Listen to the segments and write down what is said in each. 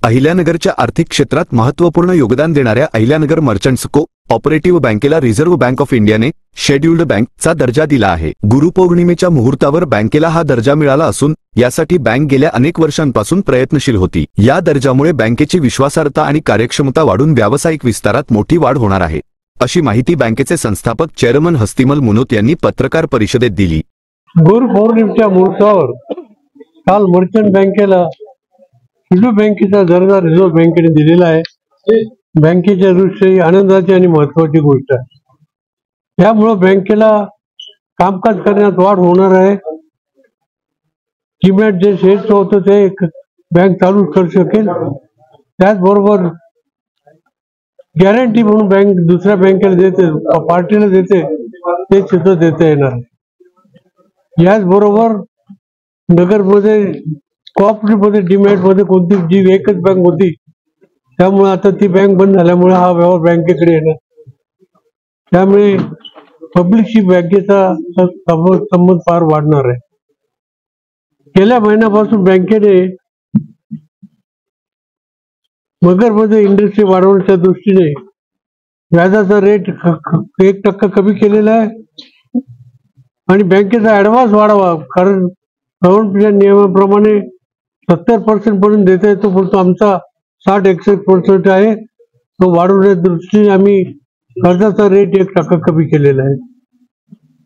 अहिल्यानगरच्या आर्थिक क्षेत्रात महत्त्वपूर्ण योगदान देणाऱ्या अहिल्यानगर मर्चंट्स को-ऑपरेटिव्ह बँकेला रिझर्व्ह बँक ऑफ इंडियाने शेड्यूल्ड बँकचा दर्जा दिला आहे। गुरुपौर्णिमेच्या मुहूर्तावर बँकेला हा दर्जा मिळाला असून यासाठी बँक गेल्या अनेक वर्षांपासून प्रयत्नशील होती। या दर्जामुळे बँकेची विश्वासार्हता आणि कार्यक्षमता वाढून व्यावसायिक विस्तारात मोठी वाढ होणार आहे, अशी माहिती बँकेचे संस्थापक चेअरमन हस्तिमल मुनोत यांनी पत्रकार परिषदेत दिली। गुरुपौर्णिमेच्या मुहूर्तावर काल मर्चंट बँकेला शेड्यूल्ड बँकेचा दर्जा रिझर्व्ह बँकेने दिलेला आहे। बँकेच्या दृष्टीने आनंदाची आणि महत्वाची गोष्ट आहे। त्यामुळे बँकेला कामकाज करण्यात वाढ होणार आहे। डीमॅट जे शेअर्स होतं ते बँक चालू करू शकेल। त्याचबरोबर गॅरंटी म्हणून बँक दुसऱ्या बँकेला देते, पार्टीला देते, ते सुद्धा देता येणार आहे। याचबरोबर नगरमध्ये कोऑपरेटिव्ह मध्ये डीमॅट मध्ये कोणती जी एकच बँक होती, त्यामुळे आता ती बँक बंद झाल्यामुळे हा व्यवहार बँकेकडे येणार। त्यामुळे पब्लिकशी बँकेचा संबंध फार वाढणार आहे। गेल्या महिन्यापासून बँकेने नगरमध्ये इंडस्ट्री वाढवण्याच्या दृष्टीने व्याजाचा रेट 1% कमी केलेला आहे आणि बँकेचा ऍडव्हान्स वाढवा, कारण गव्हर्नमेंटच्या नियमाप्रमाणे 70% पर्यंत देता येतो, परंतु आमचा 60-61% आहे, तो वाढवण्याच्या दृष्टीने आम्ही कर्जाचा रेट 1% कमी केलेला आहे।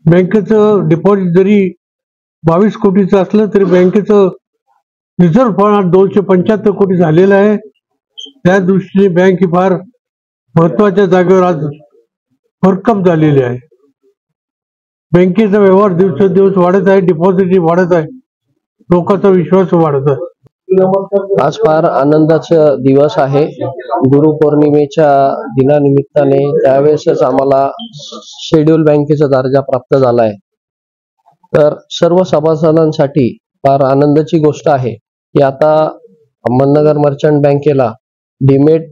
बँकेचं डिपॉझिट जरी 22 कोटीचं असलं तरी बँकेचं रिझर्व्ह फंड 275 कोटी झालेलं आहे। त्या दृष्टीने बँक ही फार महत्वाच्या जागेवर आज भरकम झालेली आहे। बँकेचा व्यवहार दिवसेंदिवस वाढत आहे, डिपॉझिट वाढत आहे, लोकांचा विश्वास वाढत आहे। आज फार आनंदाचा दिवस आहे। गुरुपौर्णिमेच्या दिनानिमित्ताने त्यावेळेसच आम्हाला शेड्यूल्ड बँकेचा दर्जा प्राप्त झाला आहे। तर सर्व सभासदांसाठी फार आनंदाची गोष्ट आहे की आता अहमदनगर मर्चंट बँकेला डीमॅट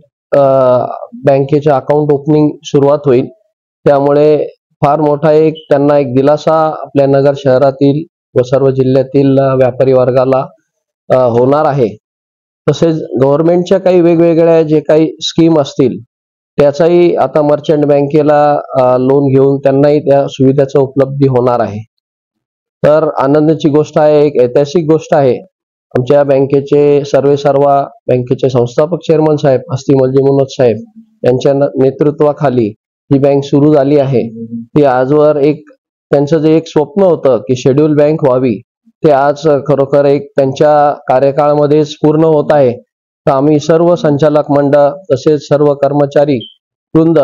बँकेचे अकाउंट ओपनिंग सुरुवात होईल। त्यामुळे फार मोठा त्यांना एक दिलासा आपल्या नगर शहरातील व सर्व जिल्ह्यातील व्यापारी वर्गाला होणार आहे। तसेच गव्हर्नमेंटच्या काही वेगवेगळ्या जे काही स्कीम असतील त्याचाही आता मर्चंट बँकेला लोन घेऊन त्यांनाही त्या सुविधेचा उपलब्धी होणार आहे। तर आनंदाची गोष्ट आहे, एक ऐतिहासिक गोष्ट आहे। आमच्या बँकेचे सर्वेसर्वा बँकेचे संस्थापक चेअरमन साहेब हस्तिमलजी मुनोत साहेब यांच्या नेतृत्वाखाली ही बँक सुरू झाली आहे। ती आजवर त्यांचं जे एक स्वप्न होतं की शेड्यूल्ड बँक व्हावी, ते आज खरोखर त्यांच्या कार्यकाळामध्येच पूर्ण होत आहे। तर आम्ही सर्व संचालक मंडळ तसेच सर्व कर्मचारी वृंद,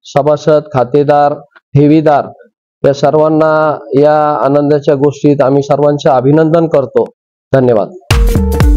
सभासद, खातेदार, ठेवीदार या सर्वांना या आनंदाच्या गोष्टीत आम्ही सर्वांचे अभिनंदन करतो। धन्यवाद।